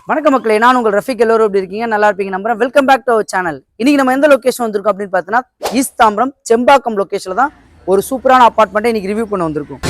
வணக்கம் மக்களே, நான் உங்கள் ரஃபிக். எல்லோரும் எப்படி இருக்கீங்க? நல்லா இருப்பீங்க நம்புறேன். Welcome back to our channel. இன்னைக்கு நம்ம எந்த லொகேஷன் வந்திருக்கோம் அப்படின்னு பார்த்தீங்கன்னா, ஈஸ்ட் தாம்பரம் செம்பாக்கம் லொகேஷன்ல தான் ஒரு சூப்பரான அபார்ட்மெண்ட்டை இன்னைக்கு ரிவ்யூ பண்ண வந்திருக்கோம்.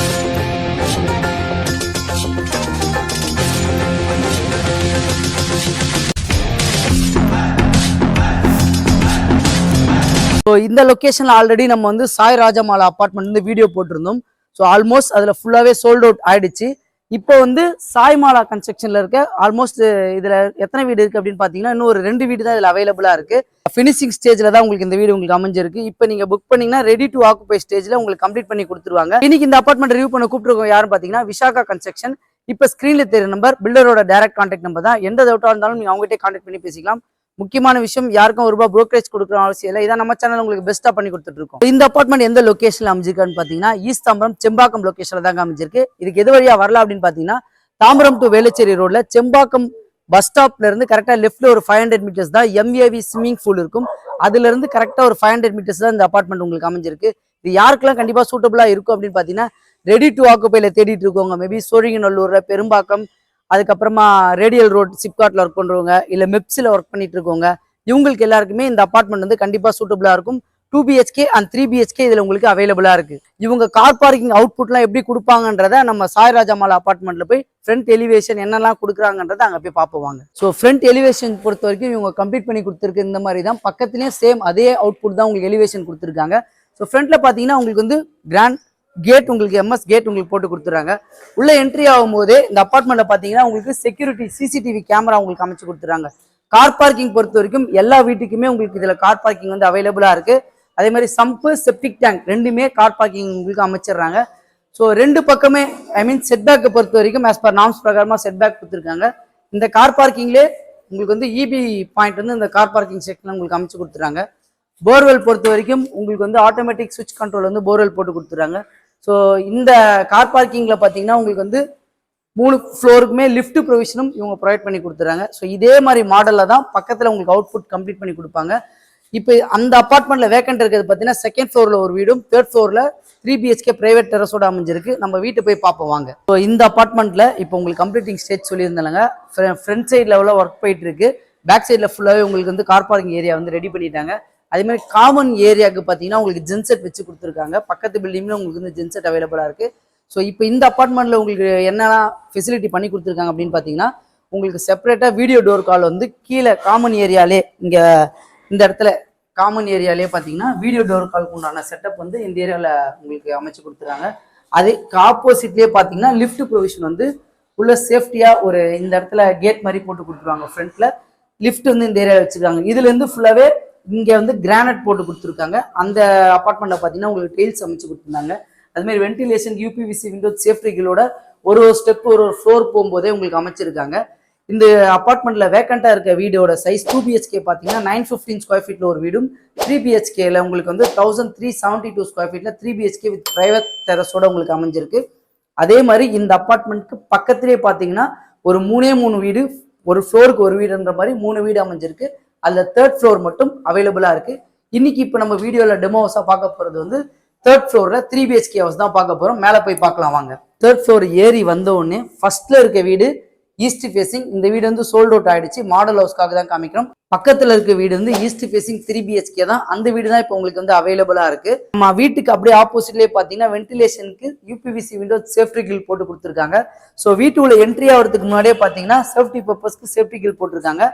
ஸோ இந்த லொகேஷன்ல ஆல்ரெடி நம்ம வந்து சாய் ராஜமாலா அபார்ட்மெண்ட் வீடியோ போட்டிருந்தோம். ஸோ ஆல்மோஸ்ட் அதில் ஃபுல்லாகவே சோல்ட் அவுட் ஆயிடுச்சு. இப்போ வந்து சாய்மாலா கன்ஸ்ட்ரக்ஷன்ல இருக்க ஆல்மோஸ்ட் இதுல எத்தனை வீடு இருக்கு அப்படின்னு பாத்தீங்கன்னா, இன்னும் ஒரு 2 வீடு தான் இதுல அவைலபிளா இருக்கு. ஃபினிஷிங் ஸ்டேஜ்ல தான் உங்களுக்கு இந்த வீடு உங்களுக்கு அமைஞ்சிருக்கு. இப்போ நீங்க புக் பண்ணீங்கன்னா ரெடி டு ஆக்குபை ஸ்டேஜ்ல உங்களுக்கு கம்ப்ளீட் பண்ணி கொடுத்துருவாங்க. இன்னைக்கு இந்த அபார்ட்மெண்ட் ரிவ்யூ பண்ண கூப்பிட்டுருக்கோம் யாரும் பாத்தீங்கன்னா, விஷாகா கன்ஸ்ட்ரக்ஷன். இப்போ ஸ்கிரீன்ல தெரியுற நம்பர் பில்டரோட டைரக்ட் கான்டாக்ட் நம்பர் தான். எந்த டவுட்டா இருந்தாலும் நீங்க அவங்ககிட்ட கான்டாக்ட் பண்ணி பேசிக்கலாம். முக்கியமான விஷயம், யாருக்கும் ஒரு ரூபாய் புரோக்கரேஜ் கொடுக்குற அவசியம் இல்லை. இதான் நம்ம சேனல் உங்களுக்கு பெஸ்ட்டா பண்ணி கொடுத்துட்டு இருக்கோம். இந்த அபார்ட்மெண்ட் எந்த லொகேஷன்ல அமைஞ்சிருக்கான்னு பாத்தீங்கன்னா, ஈஸ்ட் தாம்பரம் செம்பாக்கம் லொகேஷன்ல தான் அமைஞ்சிருக்கு. இதுக்கு எது வழியா வரலாம் அப்படின்னு பாத்தீங்கன்னா, தாம்பரம் டு வேலுச்சேரி ரோட்ல செம்பாக்கம் பஸ் ஸ்டாப்ல இருந்து கரெக்டா லெஃப்ட்ல ஒரு 500 மீட்டர்ஸ் தான் எம்ஏவி ஸ்விம்மிங் பூல் இருக்கும். அதுல இருந்து கரெக்டா ஒரு 500 மீட்டர்ஸ் தான் இந்த அபார்ட்மெண்ட் உங்களுக்கு அமைஞ்சிருக்கு. இது யாருக்கெல்லாம் கண்டிப்பா சூட்டபிளா இருக்கும் அப்படின்னு பாத்தீங்கன்னா, ரெடி டு ஆக்குபைல தேடிட்டு இருக்கவங்க, மேபி சோழிங்கநல்லூர்ல, பெரும்பாக்கம், அதுக்கப்புறமா ரேடியல் ரோட் சிப்காட்ல ஒர்க் பண்றவங்க, இல்ல மெப்ஸ்ல ஒர்க் பண்ணிட்டு இருக்கவங்க, இவங்களுக்கு எல்லாருக்குமே இந்த அபார்ட்மெண்ட் வந்து கண்டிப்பா சூட்டபிளா இருக்கும். 2 BHK அண்ட் 3 BHK இதுல உங்களுக்கு அவைலபிளா இருக்கு. இவங்க கார் பார்க்கிங் அவுட்புட்லாம் எப்படி கொடுப்பாங்கன்றத நம்ம சாய் ராஜமாலா அபார்ட்மெண்ட்ல போய் ஃப்ரண்ட் எலிவேஷன் என்னெல்லாம் கொடுக்குறாங்கன்றத அங்க போய் பார்ப்போம். ஸோ ஃப்ரண்ட் எலிவேஷன் பொறுத்த வரைக்கும் இவங்க கம்ப்ளீட் பண்ணி கொடுத்துருக்கு. இந்த மாதிரி தான் பக்கத்துலேயே சேம் அதே அவுட்புட் தான் உங்களுக்கு எலிவேஷன் கொடுத்துருக்காங்க. ஸோ ஃப்ரண்ட்ல பார்த்தீங்கன்னா உங்களுக்கு வந்து கிராண்ட் கேட், உங்களுக்கு MS கேட் உங்களுக்கு போட்டு கொடுத்துறாங்க. உள்ள என்ட்ரி ஆகும் போதே இந்த அபார்ட்மெண்ட்ல பார்த்தீங்கன்னா உங்களுக்கு செக்யூரிட்டி CCTV கேமரா உங்களுக்கு அமைச்சு கொடுத்துறாங்க. கார் பார்க்கிங் பொறுத்த வரைக்கும் எல்லா வீட்டுக்குமே உங்களுக்கு இதுல கார் பார்க்கிங் வந்து அவைலபிளா இருக்கு. அதே மாதிரி சம்பு, செப்டிக் டேங்க் ரெண்டுமே கார் பார்க்கிங் உங்களுக்கு அமைச்சிடுறாங்க. ஸோ ரெண்டு பக்கமே செட்பேக்கை பொறுத்த வரைக்கும் ஆஸ் பர் நார்ம்ஸ் பிரகாரமா செட்பேக் கொடுத்துருக்காங்க. இந்த கார் பார்க்கிங்லேயே உங்களுக்கு வந்து EB பாயிண்ட் வந்து இந்த கார் பார்க்கிங் செக்ஷன் உங்களுக்கு அமைச்சு கொடுத்துறாங்க. போர்வெல் பொறுத்த வரைக்கும் உங்களுக்கு வந்து ஆட்டோமேட்டிக் சுவிட்ச் கண்ட்ரோல் வந்து போர்வெல் போட்டு கொடுத்துறாங்க. ஸோ இந்த கார் பார்க்கிங்ல பார்த்தீங்கன்னா உங்களுக்கு வந்து 3 ஃப்ளோருக்குமே லிஃப்ட் ப்ரொவிஷனும் இவங்க ப்ரொவைட் பண்ணி கொடுத்துறாங்க. ஸோ இதே மாதிரி மாடலில் தான் பக்கத்தில் உங்களுக்கு அவுட்புட் கம்ப்ளீட் பண்ணி கொடுப்பாங்க. இப்போ அந்த அபார்ட்மெண்ட்ல வேக்கண்ட் இருக்கிறது பார்த்தீங்கன்னா, செகண்ட் ஃப்ளோர்ல ஒரு வீடும், தேர்ட் ஃப்ளோர்ல 3 BHK பிரைவேட் டெரஸோட அமைஞ்சிருக்கு. நம்ம வீட்டை போய் பார்ப்போம் வாங்க. ஸோ இந்த அபார்ட்மெண்ட்ல இப்போ உங்களுக்கு கம்ப்ளீட்டிங் ஸ்டேஜ் சொல்லியிருந்தாங்க. ஃப்ரண்ட் சைட் லெவலில் ஒர்க் போயிட்டு இருக்கு. பேக் சைட்ல ஃபுல்லாகவே உங்களுக்கு வந்து கார் பார்க்கிங் ஏரியா வந்து ரெடி பண்ணிட்டாங்க. அதே மாதிரி காமன் ஏரியாவுக்கு பார்த்தீங்கன்னா உங்களுக்கு ஜென்செட் வச்சு கொடுத்துருக்காங்க. பக்கத்து பில்டிங்ல உங்களுக்கு வந்து ஜென்செட் அவைலபிளா இருக்கு. ஸோ இப்போ இந்த அபார்ட்மெண்ட்ல உங்களுக்கு என்னெல்லாம் ஃபெசிலிட்டி பண்ணி கொடுத்துருக்காங்க அப்படின்னு பார்த்தீங்கன்னா, உங்களுக்கு செப்பரேட்டா வீடியோ டோர் கால் வந்து கீழே காமன் ஏரியாலே இந்த இடத்துல காமன் ஏரியாலே பார்த்தீங்கன்னா வீடியோ டோர் கால்க்கு உண்டான செட்டப் வந்து இந்த ஏரியாவில் உங்களுக்கு அமைச்சு கொடுத்துருக்காங்க. அதே ஆப்போசிட்லேயே பார்த்தீங்கன்னா லிஃப்ட் ப்ரொவிஷன் வந்து உள்ள சேஃப்டியாக ஒரு இந்த இடத்துல கேட் மாதிரி போட்டு கொடுத்துருவாங்க. ஃப்ரண்ட்ல லிஃப்ட் வந்து இந்த ஏரியாவில் வச்சுருக்காங்க. இதுல இருந்து ஃபுல்லாகவே இங்கே வந்து கிரானைட் போட்டு கொடுத்துருக்காங்க. அந்த அபார்ட்மெண்ட்டில் பார்த்தீங்கன்னா உங்களுக்கு டைல்ஸ் அமைச்சு கொடுத்துருந்தாங்க. அதுமாதிரி வென்டிலேஷன், UPVC விண்டோ, சேஃப்டி கிலோட ஒரு ஸ்டெப் ஒரு ஃப்ளோர் போகும்போதே உங்களுக்கு அமைச்சிருக்காங்க. இந்த அபார்ட்மெண்ட்ல வேக்கண்டா இருக்க வீடோட சைஸ் 2 BHK பார்த்தீங்கன்னா 915 ஸ்கொயர் ஃபீட்ல ஒரு வீடும், 3 BHKல உங்களுக்கு வந்து 1372 ஸ்கொயர் ஃபீட்ல 3 BHK வித் பிரைவேட் டெரஸோட உங்களுக்கு அமைஞ்சிருக்கு. அதே மாதிரி இந்த அபார்ட்மெண்ட்க்கு பக்கத்திலே பார்த்தீங்கன்னா ஒரு 3 வீடு, ஒரு ஃப்ளோருக்கு ஒரு வீடுன்ற மாதிரி 3 வீடு அமைஞ்சிருக்கு. அதுல தேர்ட் ஃப்ளோர் மட்டும் அவைலபிளா இருக்கு. இன்னைக்கு இப்போ நம்ம வீடியோல டெமோ ஹவுஸா பார்க்க போறது வந்து தேர்ட் ஃப்ளோர்ல 3 BHK ஹவுஸ் தான் பார்க்க போறோம். மேலே போய் பார்க்கலாம் வாங்க. தேர்ட் ஃப்ளோர் ஏறி வந்த உடனே ஃபர்ஸ்ட்ல இருக்க வீடு ஈஸ்ட் ஃபேசிங். இந்த வீடு வந்து சோல்ட் அவுட் ஆயிடுச்சு. மாடல் ஹவுஸ்க்காக தான் காமிக்கிறோம். பக்கத்துல இருக்க வீடு வந்து ஈஸ்ட் ஃபேசிங் 3 BHK தான். அந்த வீடு தான் இப்போ உங்களுக்கு வந்து அவைலபிளா இருக்கு. நம்ம வீட்டுக்கு அப்படியே ஆப்போசிட்லேயே பார்த்தீங்கன்னா வென்டிலேஷனுக்கு UPVC விண்டோ, சேஃப்டி கில் போட்டு கொடுத்துருக்காங்க. ஸோ வீட்டுக்குள்ள என்ட்ரி ஆகிறதுக்கு முன்னாடியே பார்த்தீங்கன்னா சேஃப்டி பர்பஸ்க்கு சேஃப்டி கில் போட்டிருக்காங்க.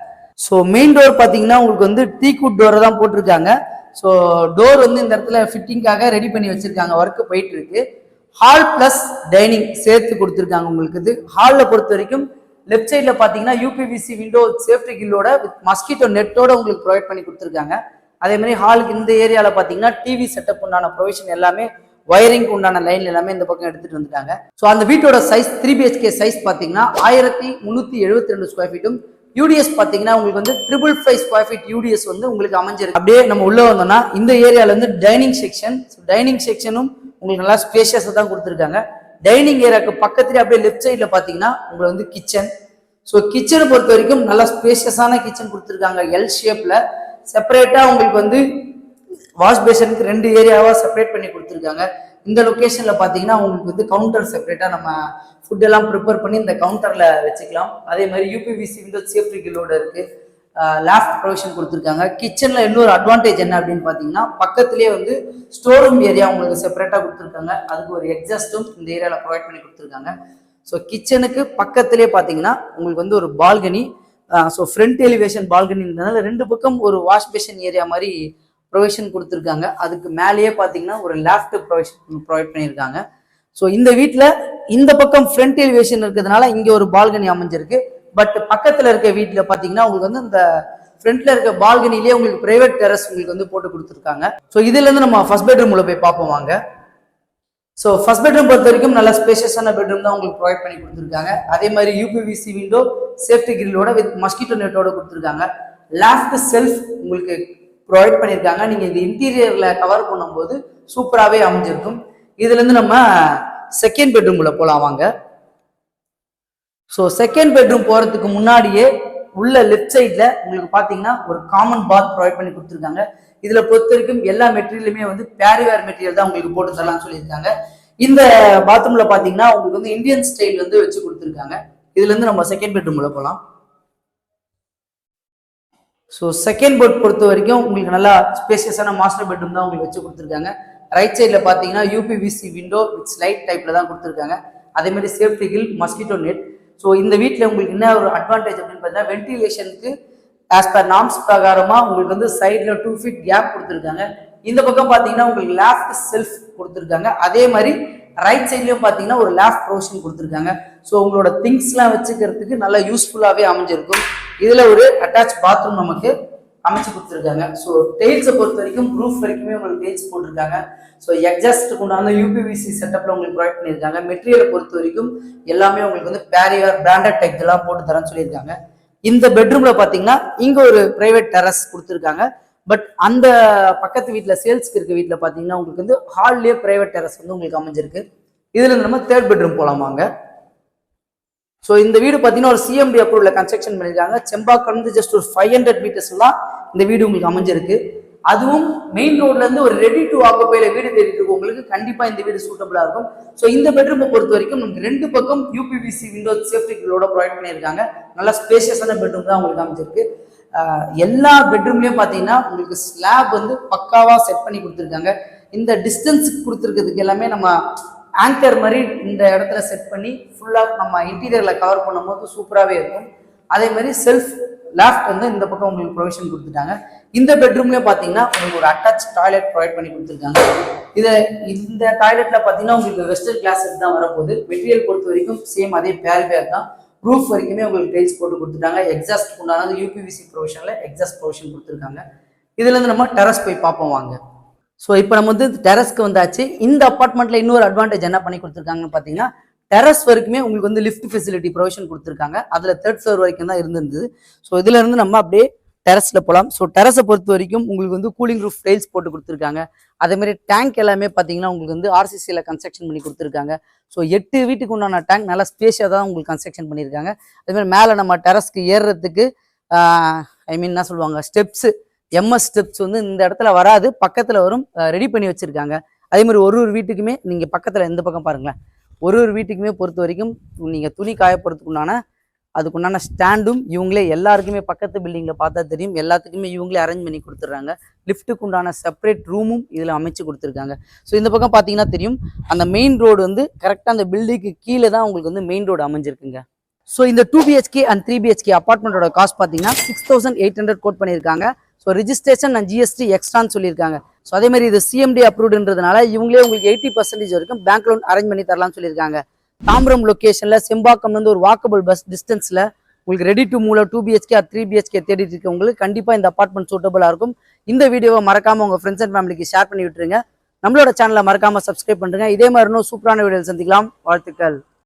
ஸோ மெயின் டோர் பார்த்தீங்கன்னா உங்களுக்கு வந்து டீக்குட் டோரை தான் போட்டிருக்காங்க. ஸோ டோர் வந்து இந்த இடத்துல ஃபிட்டிங்காக ரெடி பண்ணி வச்சிருக்காங்க. ஒர்க் போயிட்டு இருக்கு. ஹால் பிளஸ் டைனிங் சேர்த்து கொடுத்துருக்காங்க உங்களுக்கு. இது ஹாலில் பொறுத்த வரைக்கும் லெஃப்ட் சைட்ல பாத்தீங்கன்னா UPVC விண்டோ, சேஃப்டி கில்லோட மஸ்கிட்டோ நெட்டோட உங்களுக்கு ப்ரொவைட் பண்ணி கொடுத்துருக்காங்க. அதே மாதிரி ஹாலுக்கு இந்த ஏரியால பாத்தீங்கன்னா டிவி செட்டப் உண்டான ப்ரொவிஷன் எல்லாமே, வயரிங் உண்டான லைன் எல்லாமே இந்த பக்கம் எடுத்துட்டு வந்துட்டாங்க. ஸோ அந்த வீட்டோட சைஸ் 3 BHK சைஸ் பாத்தீங்கன்னா 1372 ஸ்கொயர் ஃபீட்டும், UDS பாத்தீங்கன்னா உங்களுக்கு வந்து 555 ஸ்கொயர் ஃபீட் UDS வந்து உங்களுக்கு அமைஞ்சிருக்கு. அப்படியே நம்ம உள்ள வந்தோம்னா இந்த ஏரியால இருந்து டைனிங் செக்ஷன். டைனிங் செக்ஷனும் உங்களுக்கு நல்லா ஸ்பேஷியஸா தான் கொடுத்துருக்காங்க. டைனிங் ஏரியாவுக்கு பக்கத்துல அப்படியே லெஃப்ட் சைட்ல பாத்தீங்கன்னா உங்களுக்கு வந்து கிச்சன். ஸோ கிச்சனை பொறுத்த வரைக்கும் நல்லா ஸ்பேஷியஸான கிச்சன் கொடுத்துருக்காங்க. L ஷேப்ல செப்பரேட்டா உங்களுக்கு வந்து வாஷ் பேஷனுக்கு 2 ஏரியாவா செப்பரேட் பண்ணி கொடுத்துருக்காங்க. இந்த லொக்கேஷனில் பார்த்தீங்கன்னா உங்களுக்கு வந்து கவுண்டர் செப்பரேட்டாக நம்ம ஃபுட் எல்லாம் ப்ரிப்பேர் பண்ணி இந்த கவுண்டரில் வச்சுக்கலாம். அதே மாதிரி யூபிவிசி விண்டோ சேஃப்டி கில்லோட இருக்குது. லேஃப்ட் ப்ரொவிஷன் கொடுத்துருக்காங்க. கிச்சனில் இன்னொரு அட்வான்டேஜ் என்ன அப்படின்னு பார்த்தீங்கன்னா பக்கத்துலேயே வந்து ஸ்டோர் ரூம் ஏரியா உங்களுக்கு செப்பரேட்டாக கொடுத்துருக்காங்க. அதுக்கு ஒரு எக்ஸாஸ்ட்டும் இந்த ஏரியாவில் ப்ரொவைட் பண்ணி கொடுத்துருக்காங்க. ஸோ கிச்சனுக்கு பக்கத்துலேயே பார்த்தீங்கன்னா உங்களுக்கு வந்து ஒரு பால்கனி. ஸோ ஃப்ரண்ட் எலிவேஷன் பால்கனின்றதுனால 2 பக்கம் ஒரு வாஷ் பேஷன் ஏரியா மாதிரி ப்ரொவிஷன் கொடுத்துருக்காங்க. அதுக்கு மேலேயே பார்த்தீங்கன்னா ஒரு லேஃப்ட் ப்ரொவைட் பண்ணியிருக்காங்க. ஸோ இந்த வீட்டில் இந்த பக்கம் ஃப்ரண்ட் எலிவேஷன் இருக்கிறதுனால இங்கே ஒரு பால்கனி அமைஞ்சிருக்கு. பட் பக்கத்தில் இருக்க வீட்டில் பார்த்தீங்கன்னா உங்களுக்கு வந்து இந்த ஃப்ரண்ட்ல இருக்க பால்கனிலேயே உங்களுக்கு பிரைவேட் டெரஸ் உங்களுக்கு வந்து போட்டு கொடுத்துருக்காங்க. ஸோ இதுலேருந்து நம்ம ஃபர்ஸ்ட் பெட்ரூம் உள்ள போய் பார்ப்போம் வாங்க. ஸோ ஃபர்ஸ்ட் பெட்ரூம் பொறுத்த வரைக்கும் நல்ல ஸ்பேஷியஸான பெட்ரூம் தான் உங்களுக்கு ப்ரொவைட் பண்ணி கொடுத்துருக்காங்க. அதே மாதிரி யூபிவிசி விண்டோ சேஃப்டி கிரிலோட வித் மஸ்கிட்டோ நெட்டோட கொடுத்துருக்காங்க. லேஃப்ட் செல்ஃப் உங்களுக்கு ப்ரொவைட் பண்ணியிருக்காங்க. நீங்கள் இந்த இன்டீரியரில் கவர் பண்ணும்போது சூப்பராகவே அமைஞ்சிருக்கும். இதுலேருந்து நம்ம செகண்ட் பெட்ரூம் உள்ள போகலாம் வாங்க. ஸோ செகண்ட் பெட்ரூம் போகிறதுக்கு முன்னாடியே உள்ள லெஃப்ட் சைடில் உங்களுக்கு பார்த்தீங்கன்னா ஒரு காமன் பாத் ப்ரொவைட் பண்ணி கொடுத்துருக்காங்க. இதில் பொறுத்த வரைக்கும் எல்லா மெட்டீரியலுமே வந்து பேரிவேர் மெட்டீரியல் தான் உங்களுக்கு போட்டு தரலாம்னு சொல்லியிருக்காங்க. இந்த பாத்ரூமில் பார்த்தீங்கன்னா உங்களுக்கு வந்து இந்தியன் ஸ்டைல் வந்து வச்சு கொடுத்துருக்காங்க. இதுலேருந்து நம்ம செகண்ட் பெட்ரூம் உள்ள போகலாம். ஸோ செகண்ட் பெட் பொறுத்த வரைக்கும் உங்களுக்கு நல்லா ஸ்பேசியஸான மாஸ்டர் பெட்ரூம் தான் உங்களுக்கு வச்சு கொடுத்துருக்காங்க. ரைட் சைடில் பார்த்தீங்கன்னா யூபிவிசி விண்டோ வித் ஸ்லைட் டைப்பில் தான் கொடுத்துருக்காங்க. அதே மாதிரி safety kill mosquito net. So இந்த வீட்டில் உங்களுக்கு என்ன ஒரு அட்வான்டேஜ் அப்படின்னு பார்த்தீங்கன்னா வென்டிலேஷனுக்கு ஆஸ் பர் நார்ம்ஸ் பிரகாரமாக உங்களுக்கு வந்து சைடில் 2 feet கேப் கொடுத்துருக்காங்க. இந்த பக்கம் பார்த்தீங்கன்னா உங்களுக்கு லேஃப்ட் செல்ஃப் கொடுத்துருக்காங்க. அதே மாதிரி ரைட் சைட்லையும் பார்த்தீங்கன்னா ஒரு லேஃப்ட் ப்ரொவிஷன் கொடுத்துருக்காங்க. ஸோ உங்களோட திங்ஸ்லாம் வச்சுக்கிறதுக்கு நல்லா யூஸ்ஃபுல்லாகவே அமைஞ்சிருக்கும். இதில் ஒரு அட்டாச் பாத்ரூம் நமக்கு அமைச்சு கொடுத்துருக்காங்க. ஸோ டெயில்ஸை பொறுத்த வரைக்கும் ரூஃப் வரைக்குமே உங்களுக்கு டெயில்ஸ் போட்டிருக்காங்க. ஸோ எக்ஸாஸ்ட்டுக்கு உண்டான யூபிவிசி செட்டப்பில் உங்களுக்கு ப்ரொவைட் பண்ணியிருக்காங்க. மெட்டீரியலை பொறுத்த வரைக்கும் எல்லாமே உங்களுக்கு வந்து பேரியர் பிராண்டட் டைப் எல்லாம் போட்டு தரேன்னு சொல்லியிருக்காங்க. இந்த பெட்ரூமில் பார்த்தீங்கன்னா இங்கே ஒரு பிரைவேட் டெரஸ் கொடுத்துருக்காங்க. பட் அந்த பக்கத்து வீட்டில் சேல்ஸ்க்கு இருக்க வீட்டில் பார்த்தீங்கன்னா உங்களுக்கு வந்து ஹால்லேயே பிரைவேட் டெரஸ் வந்து உங்களுக்கு அமைஞ்சிருக்கு. இதுல நம்ம தேர்ட் பெட்ரூம் போகலாமாங்க. ஸோ இந்த வீடு பார்த்தீங்கன்னா ஒரு சிஎம்டி அப்ரூவ்ல கன்ஸ்ட்ரக்ஷன் பண்ணியிருக்காங்க. செம்பாக்கம் வந்து ஜஸ்ட் ஒரு 500 மீட்டர்ஸ்லாம் இந்த வீடு உங்களுக்கு அமைஞ்சிருக்கு. அதுவும் மெயின் ரோட்ல இருந்து ஒரு ரெடி டு ஆக்குபைல வீடு தேடிட்டு இருக்கு உங்களுக்கு கண்டிப்பா இந்த வீடு சூட்டபிளா இருக்கும். ஸோ இந்த பெட்ரூமை பொறுத்த வரைக்கும் நமக்கு 2 பக்கம் யூபிவிசி விண்டோ சேஃப்டி கில்லோட ப்ரொவைட் பண்ணியிருக்காங்க. நல்லா ஸ்பேஷியஸான பெட்ரூம் தான் உங்களுக்கு அமைஞ்சிருக்கு. எல்லா பெட்ரூம்லயும் பார்த்தீங்கன்னா உங்களுக்கு ஸ்லாப் வந்து பக்காவா செட் பண்ணி கொடுத்துருக்காங்க. இந்த டிஸ்டன்ஸுக்கு கொடுத்துருக்கிறதுக்கு எல்லாமே நம்ம ஆங்கர் மாதிரி இந்த இடத்துல செட் பண்ணி ஃபுல்லாக நம்ம இன்டீரியரில் கவர் பண்ணும்போது சூப்பராகவே இருக்கும். அதே மாதிரி செல்ஃப் லேஃப்ட் வந்து இந்த பக்கம் உங்களுக்கு ப்ரொவிஷன் கொடுத்துட்டாங்க. இந்த பெட்ரூம்லேயே பார்த்தீங்கன்னா உங்களுக்கு ஒரு அட்டாச் டாய்லெட் ப்ரொவைட் பண்ணி கொடுத்துருக்காங்க. இந்த டாய்லெட்டில் பார்த்தீங்கன்னா உங்களுக்கு வெஸ்டர்ன் கிளாஸஸ் தான் வரப்போகுது. மெட்டீரியல் பொறுத்த வரைக்கும் சேம் அதே பேர் தான். ரூஃப் வரைக்குமே உங்களுக்கு டைல்ஸ் போட்டு கொடுத்துட்டாங்க. எக்ஸாஸ்ட் உண்டானது யூபிவிசி ப்ரொவிஷனில் எக்ஸாஸ்ட் ப்ரொவிஷன் கொடுத்துருக்காங்க. இதுலேருந்து நம்ம டெரஸ் போய் பார்ப்போம் வாங்க. ஸோ இப்போ நம்ம வந்து டெரஸ்க்கு வந்தாச்சு. இந்த அப்பார்ட்மெண்ட்ல இன்னொரு அட்வான்டேஜ் என்ன பண்ணி கொடுத்துருக்காங்கன்னு பார்த்தீங்கன்னா டெரஸ் வரைக்குமே உங்களுக்கு வந்து லிஃப்ட் ஃபெசிலிட்டி ப்ரொவிஷன் கொடுத்துருக்காங்க. அதில் 3rd floor வரைக்கும் தான் இருந்திருந்தது. ஸோ இதுல இருந்து நம்ம அப்படியே டெரஸ்ல போகலாம். ஸோ டெரஸை பொறுத்த வரைக்கும் உங்களுக்கு வந்து கூலிங் ரூஃப் டைல்ஸ் போட்டு கொடுத்துருக்காங்க. அதே மாதிரி டேங்க் எல்லாமே பார்த்தீங்கன்னா உங்களுக்கு வந்து ஆர்சிசியில் கன்ஸ்ட்ரக்ஷன் பண்ணி கொடுத்துருக்காங்க. ஸோ 8 வீட்டுக்கு உண்டான டேங்க் நல்லா ஸ்பேஷியாக தான் உங்களுக்கு கன்ஸ்ட்ரக்ஷன் பண்ணியிருக்காங்க. அதே மாதிரி மேலே நம்ம டெரஸ்க்கு ஏறுறதுக்கு என்ன சொல்லுவாங்க ஸ்டெப்ஸு எம்எஸ் ஸ்டெப்ஸ் வந்து இந்த இடத்துல வராது, பக்கத்தில் வரும், ரெடி பண்ணி வச்சுருக்காங்க. அதே மாதிரி ஒரு வீட்டுக்குமே நீங்கள் பக்கத்தில் இந்த பக்கம் பாருங்களேன், ஒரு வீட்டுக்குமே பொறுத்த வரைக்கும் நீங்கள் துணி காயப்படுறதுக்குண்டான அதுக்குண்டான ஸ்டாண்டும் இவங்களே எல்லாருக்குமே பக்கத்து பில்டிங்கில் பார்த்தா தெரியும், எல்லாத்துக்குமே இவங்களே அரேஞ்ச் பண்ணி கொடுத்துட்றாங்க. லிஃப்ட்டுக்கு உண்டான செப்பரேட் ரூமும் இதில் அமைச்சு கொடுத்துருக்காங்க. ஸோ இந்த பக்கம் பார்த்தீங்கன்னா தெரியும், அந்த மெயின் ரோடு வந்து கரெக்டாக அந்த பில்டிங்க்கு கீழே தான் உங்களுக்கு வந்து மெயின் ரோடு அமைஞ்சிருக்குங்க. ஸோ இந்த 2 BHK and 3 BHK அப்பார்ட்மெண்ட்டோட காஸ்ட் பார்த்தீங்கன்னா 6,800 கோட் பண்ணியிருக்காங்க. ஸோ ரிஜிஸ்ட்ரேஷன் அண்ட் ஜிஎஸ்டி எக்ஸ்ட்ரான்னு சொல்லியிருக்காங்க. ஸோ அதே மாதிரி இது சிஎம்டி அப்ரூவ்டுன்றதுனால இவங்களே உங்களுக்கு 80% வரைக்கும் பேங்க் லோன் அரேஞ்ச் பண்ணி தரலாம்னு சொல்லியிருக்காங்க. தாம்பரம் லொக்கேஷனில் செம்பாக்கம் வந்து ஒரு வாக்கபிள் பஸ் டிஸ்டன்ஸில் உங்களுக்கு ready to move 2 BHK or 3 BHK தேடிட்டு இருக்கவங்களுக்கு கண்டிப்பாக இந்த அப்பார்ட்மெண்ட் சூட்டபுளாக இருக்கும். இந்த வீடியோவை மறக்காமல் உங்கள் ஃப்ரெண்ட்ஸ் அண்ட் ஃபேமிலிக்கு ஷேர் பண்ணி விட்டுருங்க. நம்மளோட சேனலை மறக்காமல் சப்ஸ்கிரைப் பண்ணுறேங்க. இதே மாதிரி இன்னும் சூப்பரான வீடியோ சந்திக்கலாம். வாழ்த்துக்கள்.